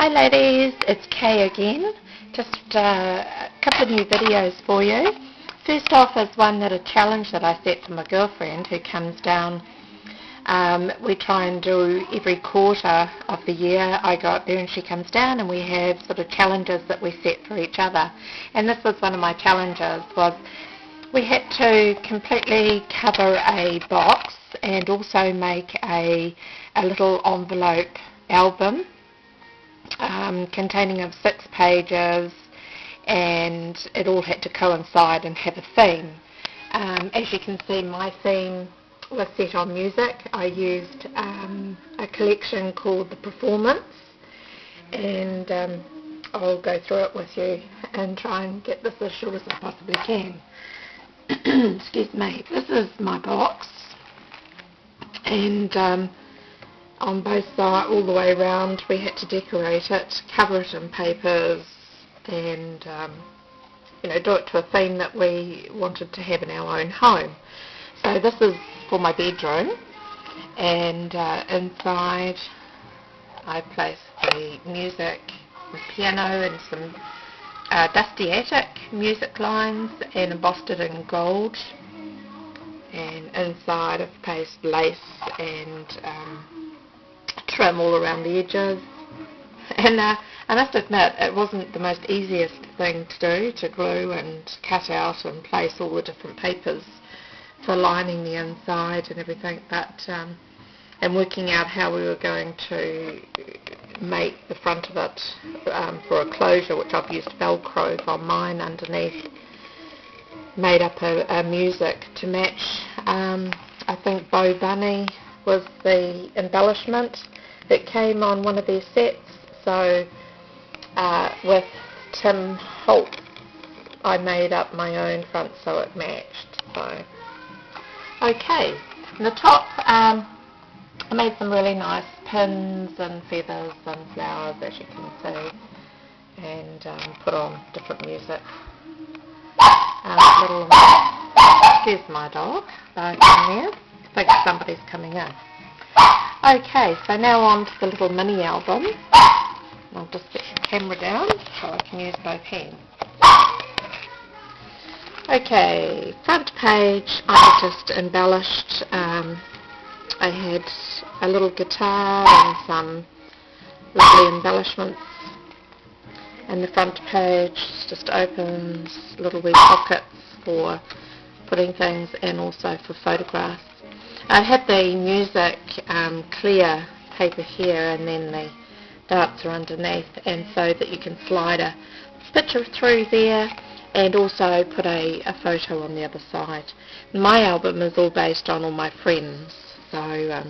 Hi ladies, it's Kay again. Just a couple of new videos for you. First off is a challenge that I set for my girlfriend who comes down. We try and do every quarter of the year. I go up there and she comes down, and we have sort of challenges that we set for each other. And this was one of my challenges. We had to completely cover a box and also make a little envelope album containing of 6 pages, and it all had to coincide and have a theme. As you can see, my theme was set on music. I used a collection called The Performance, and I'll go through it with you and try and get this as short as I possibly can. Excuse me. This is my box, and on both sides, all the way around, we had to decorate it, cover it in papers, and do it to a theme that we wanted to have in our own home. So this is for my bedroom, and inside I placed the music, the piano, and some Dusty Attic music lines, and embossed it in gold. And inside I've placed lace and trim all around the edges. And I must admit, it wasn't the most easiest thing to do, to glue and cut out and place all the different papers for lining the inside and everything, but and working out how we were going to make the front of it for a closure, which I've used Velcro on mine underneath, made up a music to match. I think Bo Bunny was the embellishment that came on one of their sets, so with Tim Holt I made up my own front so it matched. So okay, on the top I made some really nice pins and feathers and flowers, as you can see, and put on different music. There's my dog barking there. I think somebody's coming in. Okay, so now on to the little mini album. I'll just set the camera down so I can use both hands. Okay, front page I just embellished. I had a little guitar and some lovely embellishments. And the front page just opens little wee pockets for putting things, and also for photographs. I had the music clear paper here, and then the dancer underneath, and so that you can slide a picture through there and also put a photo on the other side. My album is all based on all my friends. So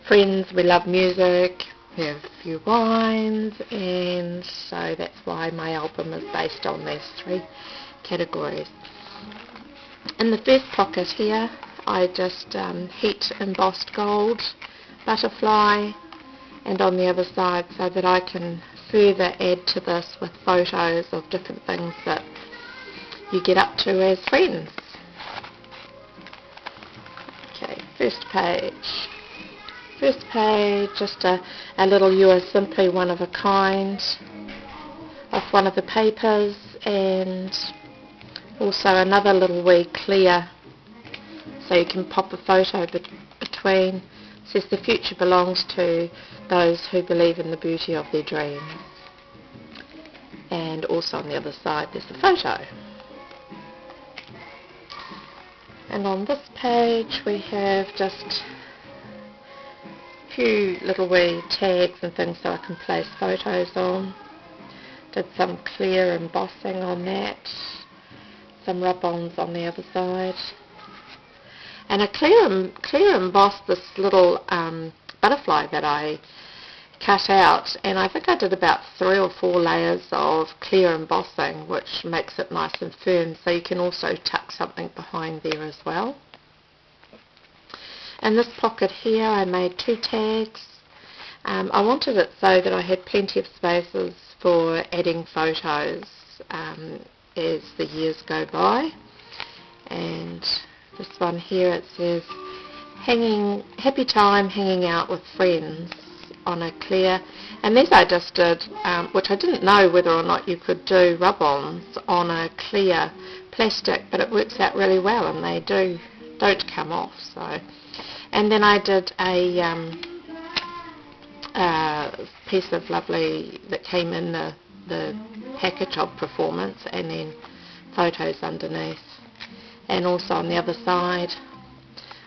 friends, we love music, we have a few wines, and so that's why my album is based on these 3 categories. In the first pocket here, I just heat embossed gold butterfly, and on the other side, so that I can further add to this with photos of different things that you get up to as friends. Okay, first page. First page, just a little You Are Simply One of a Kind off one of the papers, and also another little wee clear, so you can pop a photo between. It says the future belongs to those who believe in the beauty of their dreams. And also on the other side there's the photo. And on this page we have just a few little wee tags and things so I can place photos on. Did some clear embossing on that, some rub-ons on the other side, and a clear embossed this little butterfly that I cut out, and I think I did about 3 or 4 layers of clear embossing, which makes it nice and firm, so you can also tuck something behind there as well. In this pocket here I made 2 tags. I wanted it so that I had plenty of spaces for adding photos as the years go by. And this one here, it says happy time hanging out with friends on a clear, and these I just did, which I didn't know whether or not you could do rub-ons on a clear plastic, but it works out really well, and they don't come off. So, and then I did a piece of lovely that came in the package of Performance, and then photos underneath. And also on the other side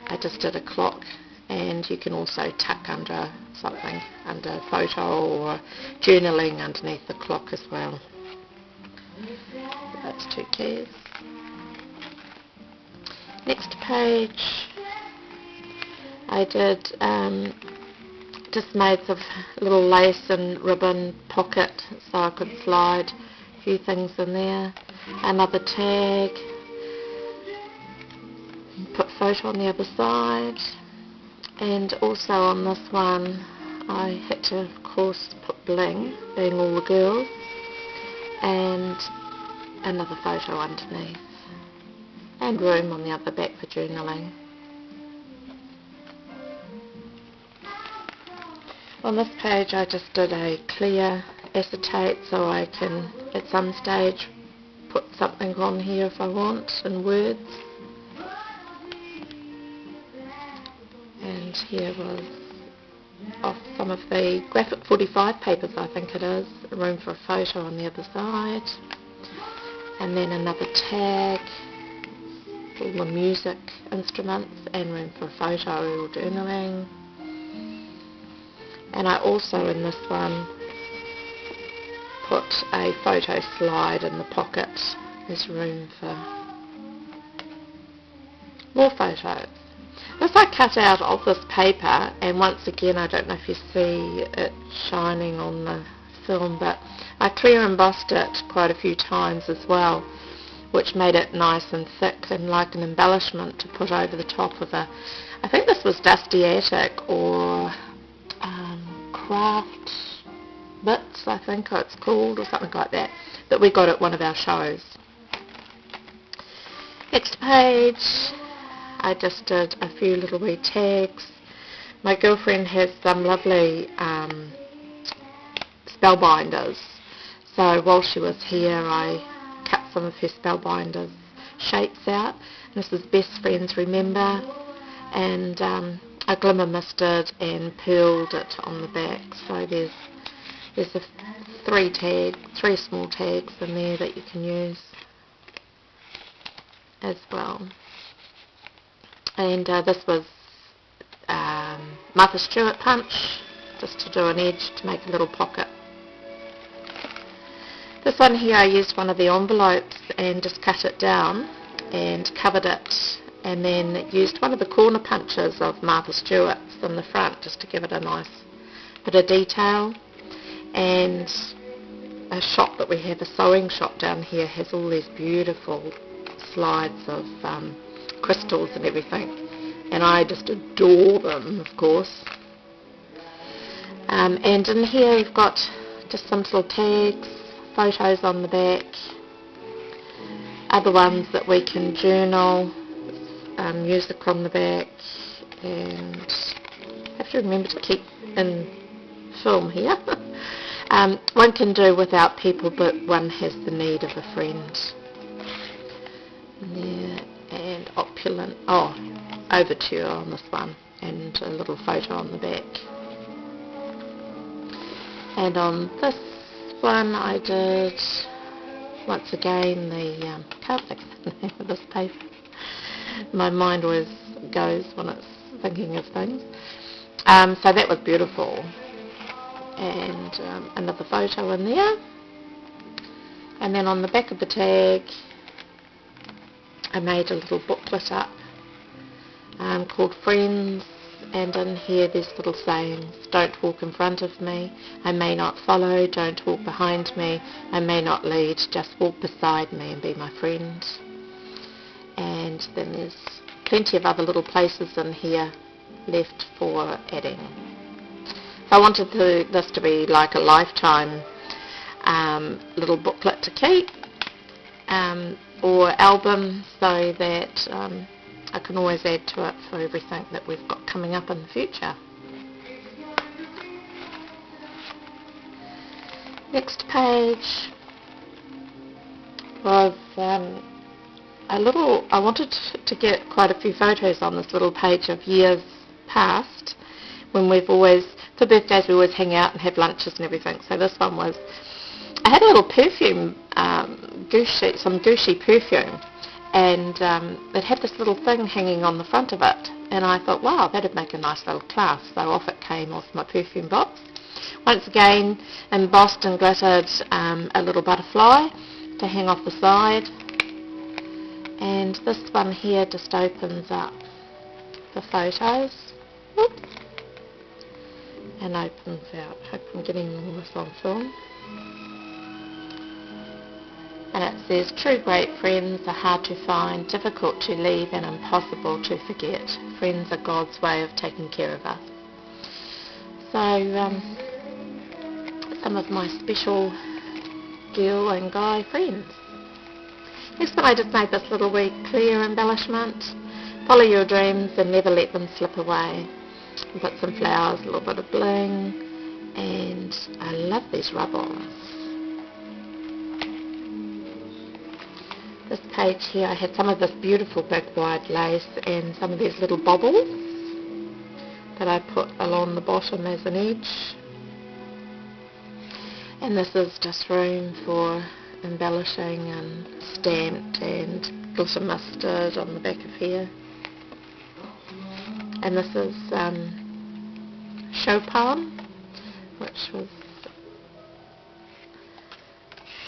I just did a clock, and you can also tuck under something, under a photo or journaling underneath the clock as well. That's 2 keys. Next page I did just made of little lace and ribbon pocket so I could slide a few things in there. Another tag, put photo on the other side, and also on this one I had to of course put bling, being all the girls, and another photo underneath, and room on the other back for journaling. On this page I just did a clear acetate so I can at some stage put something on here if I want in words. And here was off some of the Graphic 45 papers, I think it is, room for a photo on the other side, and then another tag, all the music instruments, and room for a photo or journaling. And I also in this one put a photo slide in the pocket. There's room for more photos. This I cut out of this paper, and once again I don't know if you see it shining on the film, but I clear embossed it quite a few times as well, which made it nice and thick and like an embellishment to put over the top of I think this was Dusty Attic or Craft Bits, I think it's called, or something like that we got at one of our shows. Next page I just did a few little wee tags. My girlfriend has some lovely spellbinders, so while she was here I cut some of her spellbinders shapes out. And this is Best Friends Remember, and I glimmer misted and pearled it on the back, so there's three small tags in there that you can use as well. And this was Martha Stewart punch, just to do an edge to make a little pocket. This one here I used one of the envelopes and just cut it down and covered it, and then used one of the corner punches of Martha Stewart's in the front just to give it a nice bit of detail. And a shop that we have, a sewing shop down here, has all these beautiful slides of crystals and everything, and I just adore them, of course. And in here we've got just some little tags, photos on the back, other ones that we can journal, music on the back, and I have to remember to keep in film here. One can do without people, but one has the need of a friend. There, and opulent, overture on this one, and a little photo on the back. And on this one I did, once again, can't think of the name of this paper. My mind always goes when it's thinking of things. So that was beautiful. And another photo in there. And then on the back of the tag I made a little booklet up called Friends, and in here there's little sayings. Don't walk in front of me, I may not follow. Don't walk behind me, I may not lead. Just walk beside me and be my friend. And then there's plenty of other little places in here left for adding. So I wanted this to be like a lifetime little booklet to keep, or album, so that I can always add to it for everything that we've got coming up in the future. Next page was I wanted to get quite a few photos on this little page of years past, when we've always, for birthdays we always hang out and have lunches and everything. So this one was, I had a little perfume, some Gucci perfume, and it had this little thing hanging on the front of it, and I thought, wow, that'd make a nice little clasp. So off it came off my perfume box. Once again, embossed and glittered a little butterfly to hang off the side, and this one here just opens up the photos. Oops. And opens out. Hope I'm getting all this on film. And it says, true great friends are hard to find, difficult to leave and impossible to forget. Friends are God's way of taking care of us. So, some of my special girl and guy friends. Next one, I just made this little wee clear embellishment. Follow your dreams and never let them slip away. Put some flowers, a little bit of bling, and I love these rub-ons. This page here, I had some of this beautiful big wide lace and some of these little bobbles that I put along the bottom as an edge. And this is just room for embellishing and stamped and glitter mustard on the back of here. And this is Chopin, which was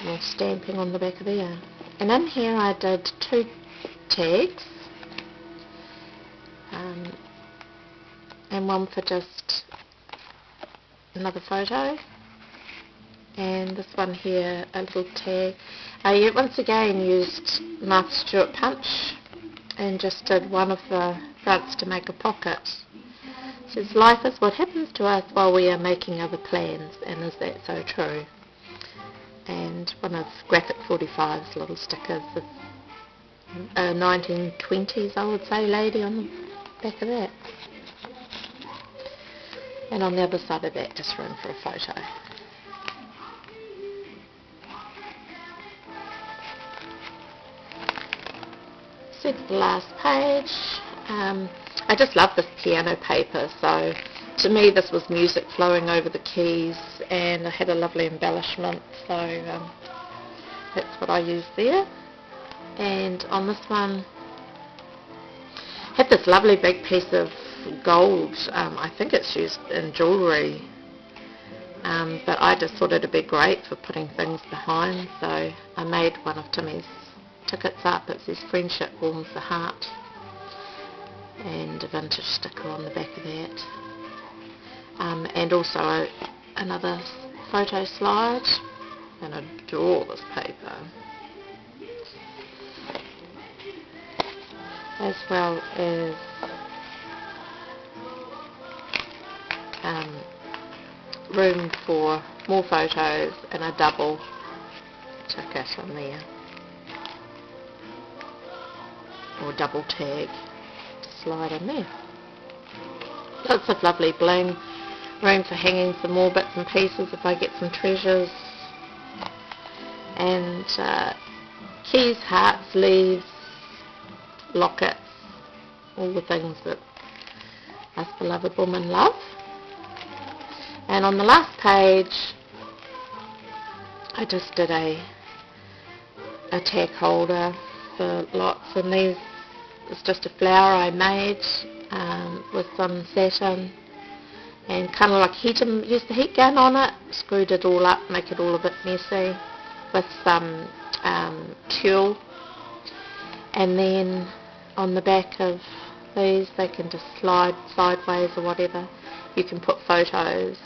more stamping on the back of there. And in here I did 2 tags, and one for just another photo, and this one here, a little tag. I once again used Martha Stewart punch and just did one of the fronts to make a pocket. It says, life is what happens to us while we are making other plans, and is that so true? And one of Graphic 45's little stickers, a 1920s, I would say, lady on the back of that. And on the other side of that, just room for a photo. So the last page. I just love this piano paper, so to me this was music flowing over the keys, and I had a lovely embellishment, so that's what I used there. And on this one, I had this lovely big piece of gold. I think it's used in jewellery, but I just thought it'd be great for putting things behind, so I made one of Timmy's tickets up. It says, friendship warms the heart, and a vintage sticker on the back of that. And also another photo slide, and I adore this paper, as well as room for more photos and a double ticket on there, or double tag slide in there. Lots of lovely bling, room for hanging some more bits and pieces if I get some treasures, and keys, hearts, leaves, lockets, all the things that us beloved women love. And on the last page I just did a tag holder for lots, and these is just a flower I made with some satin, and kind of like used the heat gun on it, screwed it all up, make it all a bit messy, with some tulle. And then on the back of these, they can just slide sideways or whatever. You can put photos,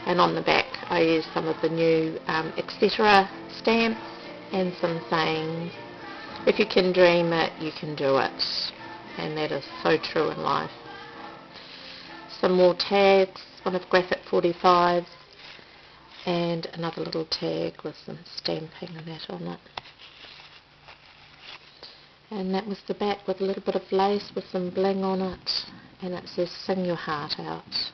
and on the back I used some of the new etc. stamps and some sayings. If you can dream it, you can do it, and that is so true in life. Some more tags, one of Graphic 45's, and another little tag with some stamping and that on it. And that was the back with a little bit of lace with some bling on it, and it says, sing your heart out.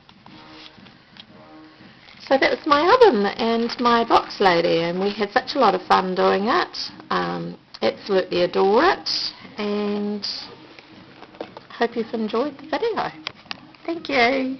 So So that was my oven and my box lady, and we had such a lot of fun doing it. Absolutely adore it, and hope you've enjoyed the video. Thank you.